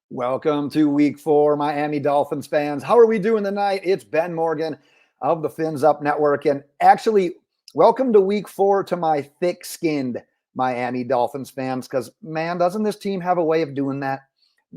Welcome to week 4, Miami Dolphins fans. How are we doing tonight? It's Ben Morgan of the Fins Up Network. And actually, welcome to week 4 to my thick-skinned Miami Dolphins fans, because, man, doesn't this team have a way of doing that?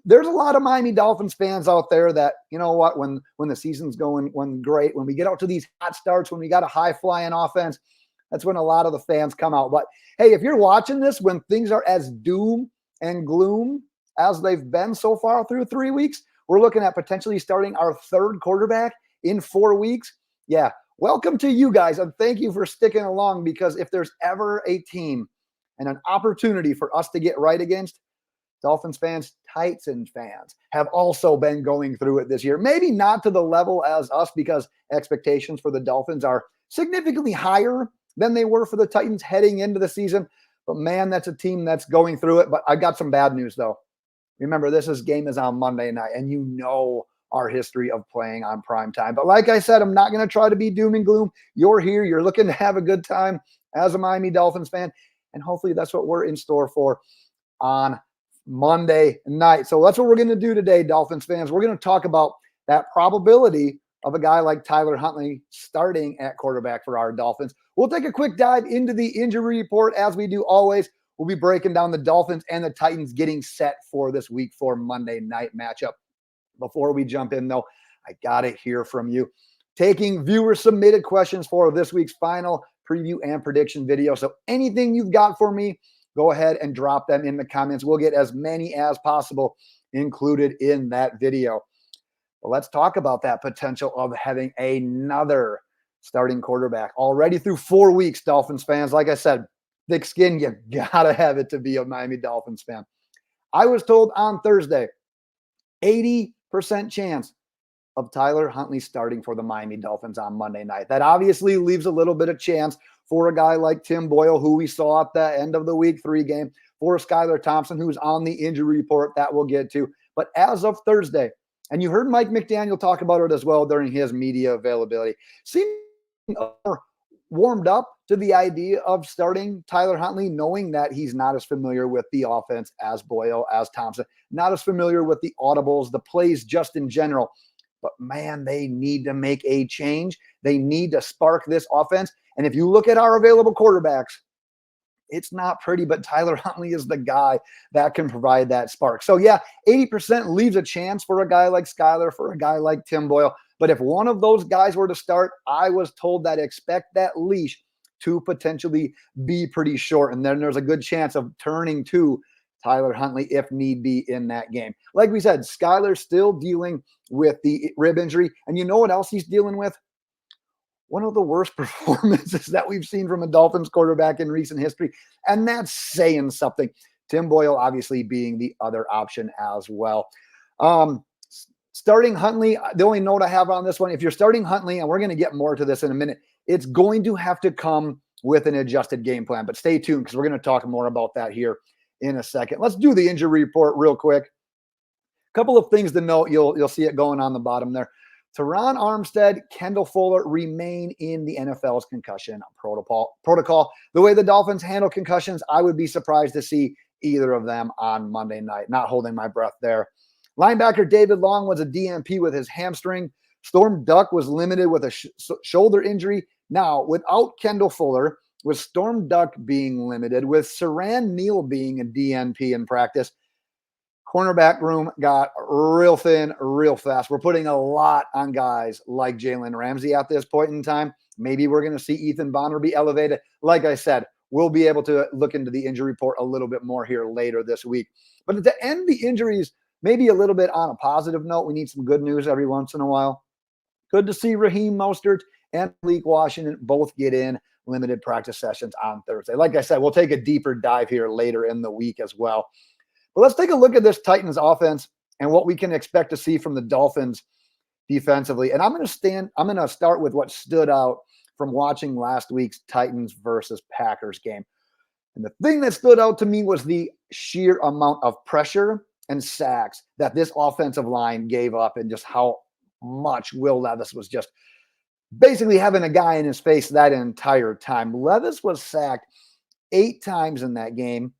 There's a lot of Miami Dolphins fans out there that, you know what, when the season's going great, when we get out to these hot starts, when we got a high-flying offense, that's when a lot of the fans come out. But, hey, if you're watching this when things are as doom and gloom as they've been so far through 3 weeks, we're looking at potentially starting our third quarterback in 4 weeks. Yeah, welcome to you guys, and thank you for sticking along, because if there's ever a team and an opportunity for us to get right against, Dolphins fans, Titans fans have also been going through it this year. Maybe not to the level as us, because expectations for the Dolphins are significantly higher than they were for the Titans heading into the season. But, man, that's a team that's going through it. But I got some bad news, though. Remember, this game is on Monday night, and you know our history of playing on prime time. But like I said, I'm not going to try to be doom and gloom. You're here. You're looking to have a good time as a Miami Dolphins fan, and hopefully that's what we're in store for on Monday night. So that's what we're going to do today, Dolphins fans. We're going to talk about that probability of a guy like Tyler Huntley starting at quarterback for our Dolphins. We'll take a quick dive into the injury report, as we do always. We'll be breaking down the Dolphins and the Titans getting set for this week 4 Monday night matchup. Before we jump in, though, I got to hear from you. Taking viewer-submitted questions for this week's final preview and prediction video. So anything you've got for me, go ahead and drop them in the comments. We'll get as many as possible included in that video. But let's talk about that potential of having another starting quarterback already through 4 weeks, Dolphins fans. Like I said, thick skin, you gotta have it to be a Miami Dolphins fan. I was told on Thursday, 80% chance of Tyler Huntley starting for the Miami Dolphins on Monday night. That obviously leaves a little bit of chance for a guy like Tim Boyle, who we saw at the end of the week 3 game, for Skylar Thompson, who's on the injury report that we'll get to. But as of Thursday, and you heard Mike McDaniel talk about it as well during his media availability, seemed warmed up to the idea of starting Tyler Huntley, knowing that he's not as familiar with the offense as Boyle, as Thompson, not as familiar with the audibles, the plays just in general. But, man, they need to make a change. They need to spark this offense. And if you look at our available quarterbacks, it's not pretty, but Tyler Huntley is the guy that can provide that spark. So, yeah, 80% leaves a chance for a guy like Skylar, for a guy like Tim Boyle. But if one of those guys were to start, I was told that expect that leash to potentially be pretty short. And then there's a good chance of turning to Tyler Huntley if need be in that game. Like we said, Skylar's still dealing with the rib injury. And you know what else he's dealing with? One of the worst performances that we've seen from a Dolphins quarterback in recent history. And that's saying something. Tim Boyle obviously being the other option as well. Starting Huntley, the only note I have on this one, if you're starting Huntley, and we're going to get more to this in a minute, it's going to have to come with an adjusted game plan. But stay tuned, because we're going to talk more about that here in a second. Let's do the injury report real quick. A couple of things to note. You'll see it going on the bottom there. Teron Armstead, Kendall Fuller remain in the NFL's concussion protocol. The way the Dolphins handle concussions, I would be surprised to see either of them on Monday night. Not holding my breath there. Linebacker David Long was a DNP with his hamstring. Storm Duck was limited with a shoulder injury. Now, without Kendall Fuller, with Storm Duck being limited, with Saran Neal being a DNP in practice, cornerback room got real thin real fast. We're putting a lot on guys like Jalen Ramsey at this point in time. Maybe we're going to see Ethan Bonner be elevated. Like I said, we'll be able to look into the injury report a little bit more here later this week. But to end the injuries, maybe a little bit on a positive note, we need some good news every once in a while. Good to see Raheem Mostert and Malik Washington both get in limited practice sessions on Thursday. Like I said, we'll take a deeper dive here later in the week as well. But let's take a look at this Titans offense and what we can expect to see from the Dolphins defensively. And I'm going to start with what stood out from watching last week's Titans versus Packers game. And the thing that stood out to me was the sheer amount of pressure and sacks that this offensive line gave up, and just how much Will Levis was just basically having a guy in his face that entire time. Levis was sacked 8 times in that game.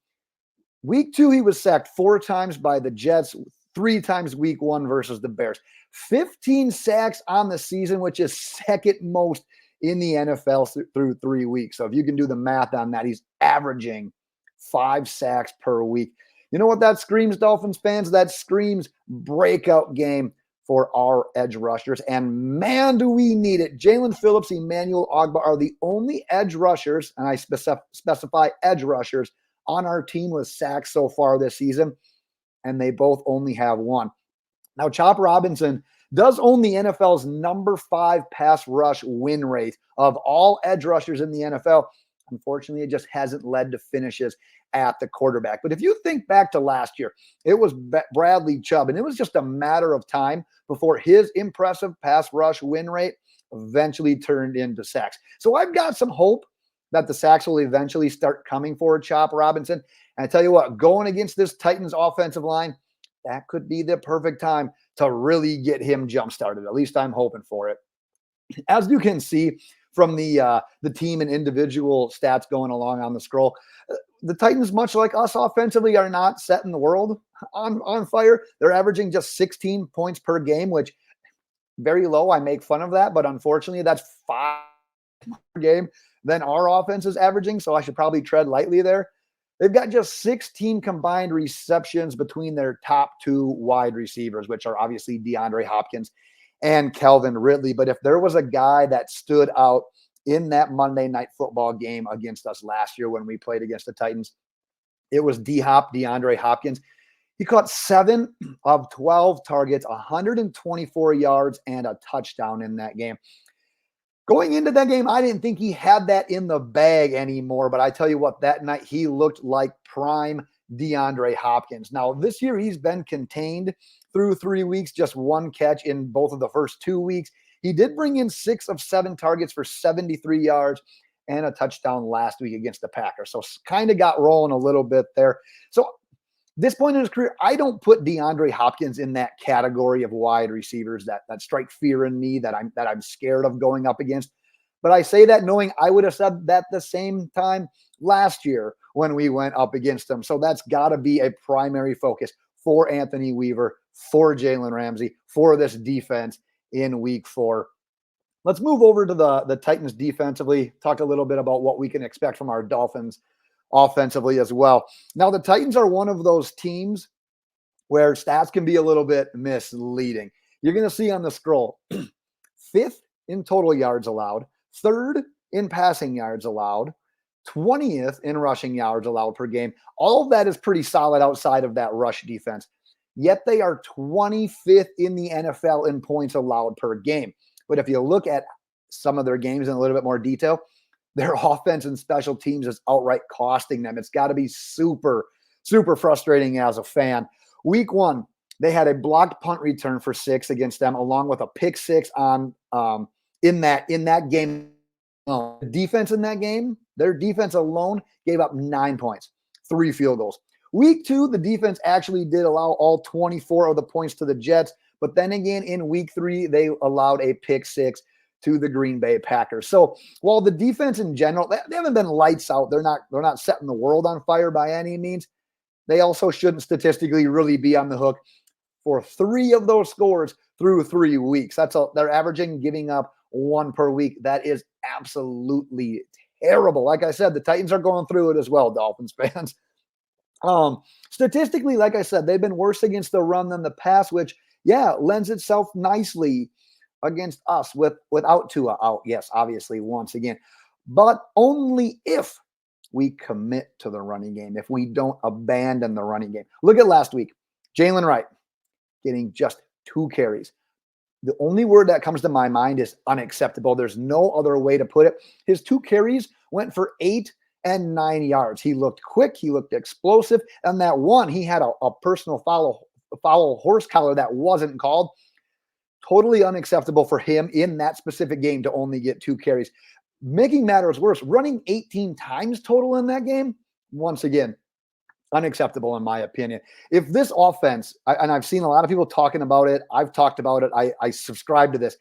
Week 2, he was sacked 4 times by the Jets, 3 times week 1 versus the Bears. 15 sacks on the season, which is second most in the NFL through 3 weeks. So if you can do the math on that, he's averaging 5 sacks per week. You know what that screams, Dolphins fans? That screams breakout game for our edge rushers. And man, do we need it. Jalen Phillips, Emmanuel Ogbah are the only edge rushers, and I specify edge rushers, on our team with sacks so far this season. And they both only have 1. Now, Chop Robinson does own the NFL's number 5 pass rush win rate of all edge rushers in the NFL. Unfortunately, it just hasn't led to finishes at the quarterback. But if you think back to last year, it was Bradley Chubb, and it was just a matter of time before his impressive pass rush win rate eventually turned into sacks. So I've got some hope that the sacks will eventually start coming for Chop Robinson. And I tell you what, going against this Titans offensive line, that could be the perfect time to really get him jump-started. At least I'm hoping for it. As you can see from the team and individual stats going along on the scroll, the Titans, much like us offensively, are not setting the world on fire. They're averaging just 16 points per game, which very low. I make fun of that, but unfortunately, that's 5 per game than our offense is averaging, so I should probably tread lightly there. They've got just 16 combined receptions between their top 2 wide receivers, which are obviously DeAndre Hopkins and Calvin Ridley. But if there was a guy that stood out in that Monday Night Football game against us last year when we played against the Titans, it was DeAndre Hopkins. He caught 7 of 12 targets, 124 yards, and a touchdown in that game. Going into that game, I didn't think he had that in the bag anymore, but I tell you what, that night he looked like prime DeAndre Hopkins. Now, this year he's been contained through 3 weeks, just 1 catch in both of the first 2 weeks. He did bring in 6 of 7 targets for 73 yards and a touchdown last week against the Packers. So kind of got rolling a little bit there. So this point in his career, I don't put DeAndre Hopkins in that category of wide receivers that strike fear in me, that I'm scared of going up against. But I say that knowing I would have said that the same time last year when we went up against them. So that's got to be a primary focus for Anthony Weaver, for Jalen Ramsey, for this defense in week 4. Let's move over to the Titans defensively, talk a little bit about what we can expect from our Dolphins offensively as well. Now, the Titans are one of those teams where stats can be a little bit misleading. You're going to see on the scroll, 5th in total yards allowed, 3rd in passing yards allowed, 20th in rushing yards allowed per game. All of that is pretty solid outside of that rush defense. Yet they are 25th in the NFL in points allowed per game. But if you look at some of their games in a little bit more detail, their offense and special teams is outright costing them. It's got to be super, super frustrating as a fan. Week 1, they had a blocked punt return for 6 against them, along with a pick 6 on in that game. The defense in that game, their defense alone gave up 9 points, 3 field goals. Week 2, the defense actually did allow all 24 of the points to the Jets, but then again in week 3, they allowed a pick 6 to the Green Bay Packers. So while the defense in general, they haven't been lights out, they're not setting the world on fire by any means. They also shouldn't statistically really be on the hook for 3 of those scores through 3 weeks. They're averaging giving up 1 per week. That is absolutely terrible. Like I said, the Titans are going through it as well, Dolphins fans. Statistically, like I said, they've been worse against the run than the pass, which lends itself nicely against us without Tua out. Yes, obviously, once again, but only if we commit to the running game, if we don't abandon the running game. Look at last week, Jaylen Wright getting just 2 carries. The only word that comes to my mind is unacceptable. There's no other way to put it. His 2 carries went for 8 and 9 yards. He looked quick. He looked explosive. And that one, he had a personal foul horse collar that wasn't called. Totally unacceptable for him in that specific game to only get 2 carries. Making matters worse, running 18 times total in that game, once again, unacceptable in my opinion. If this offense, and I've seen a lot of people talking about it, I've talked about it, I subscribe to this.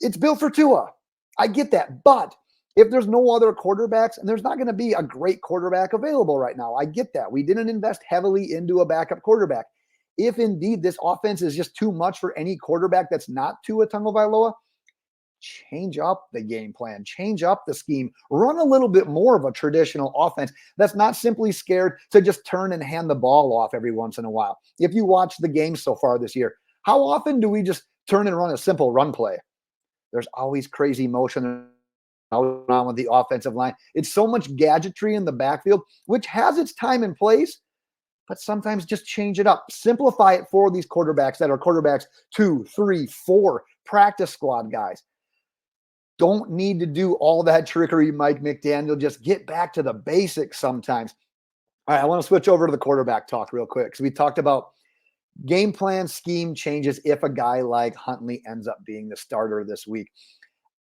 It's built for Tua. I get that. But if there's no other quarterbacks, and there's not going to be a great quarterback available right now, I get that. We didn't invest heavily into a backup quarterback. if indeed this offense is just too much for any quarterback that's not Tua Tagovailoa, change up the game plan, change up the scheme, run a little bit more of a traditional offense that's not simply scared to just turn and hand the ball off every once in a while. If you watch the games so far this year, how often do we just turn and run a simple run play? There's always crazy motion around with the offensive line. It's so much gadgetry in the backfield, which has its time and place, but sometimes just change it up. Simplify it for these quarterbacks that are quarterbacks 2, 3, 4, practice squad guys. Don't need to do all that trickery, Mike McDaniel. Just get back to the basics sometimes. All right, I want to switch over to the quarterback talk real quick because we talked about game plan scheme changes if a guy like Huntley ends up being the starter this week.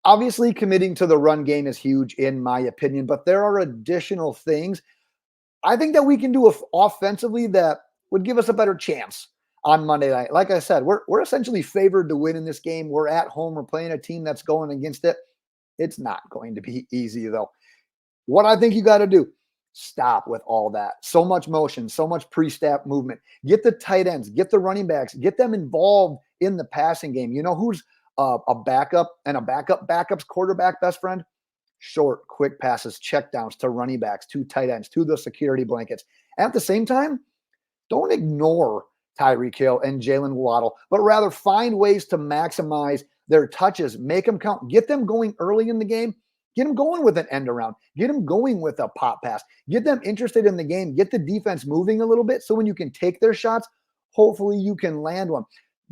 Obviously, committing to the run game is huge in my opinion, but there are additional things I think that we can do offensively that would give us a better chance on Monday night. Like I said, we're essentially favored to win in this game. We're at home. We're playing a team that's going against it. It's not going to be easy, though. What I think you got to do, stop with all that. So much motion, so much pre-snap movement. Get the tight ends, get the running backs, get them involved in the passing game. You know who's a backup and a backup's quarterback best friend? Short, quick passes, checkdowns to running backs, to tight ends, to the security blankets. At the same time, don't ignore Tyreek Hill and Jaylen Waddle, but rather find ways to maximize their touches, make them count, get them going early in the game, get them going with an end around, get them going with a pop pass, get them interested in the game, get the defense moving a little bit so when you can take their shots, hopefully you can land one.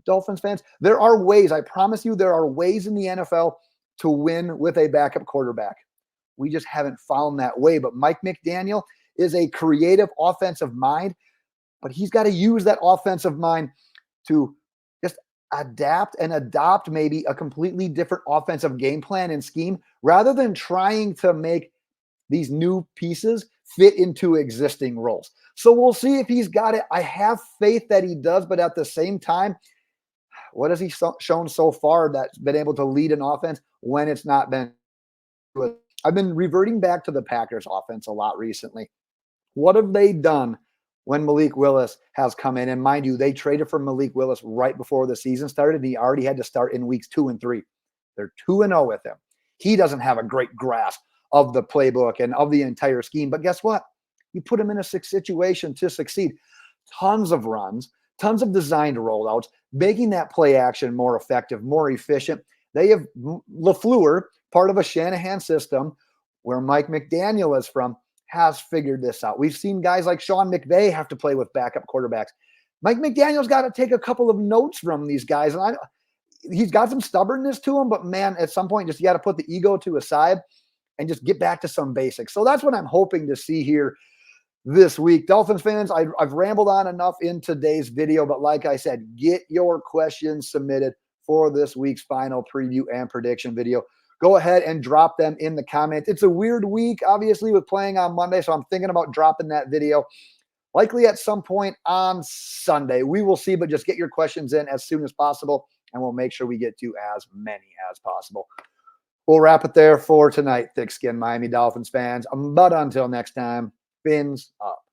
Dolphins fans, there are ways, I promise you, there are ways in the NFL to win with a backup quarterback. We just haven't found that way, but Mike McDaniel is a creative offensive mind, but he's got to use that offensive mind to just adapt and adopt maybe a completely different offensive game plan and scheme rather than trying to make these new pieces fit into existing roles. So we'll see if he's got it. I have faith that he does, but at the same time, what has he shown so far that's been able to lead an offense when it's not been good? I've been reverting back to the Packers offense a lot recently. What have they done when Malik Willis has come in? And mind you, they traded for Malik Willis right before the season started. And he already had to start in weeks 2 and 3. They're 2-0 with him. He doesn't have a great grasp of the playbook and of the entire scheme. But guess what? You put him in a situation to succeed. Tons of runs, tons of designed rollouts, making that play action more effective, more efficient. They have LaFleur, part of a Shanahan system where Mike McDaniel is from, has figured this out. We've seen guys like Sean McVay have to play with backup quarterbacks. Mike McDaniel's got to take a couple of notes from these guys. And he's got some stubbornness to him, but man, at some point, just you got to put the ego to a side and just get back to some basics. So that's what I'm hoping to see here this week. Dolphins fans, I've rambled on enough in today's video, but like I said, get your questions submitted for this week's final preview and prediction video. Go ahead and drop them in the comments. It's a weird week, obviously, with playing on Monday, so I'm thinking about dropping that video likely at some point on Sunday. We will see, but just get your questions in as soon as possible, and we'll make sure we get to as many as possible. We'll wrap it there for tonight, thick-skinned Miami Dolphins fans. But until next time, fins up.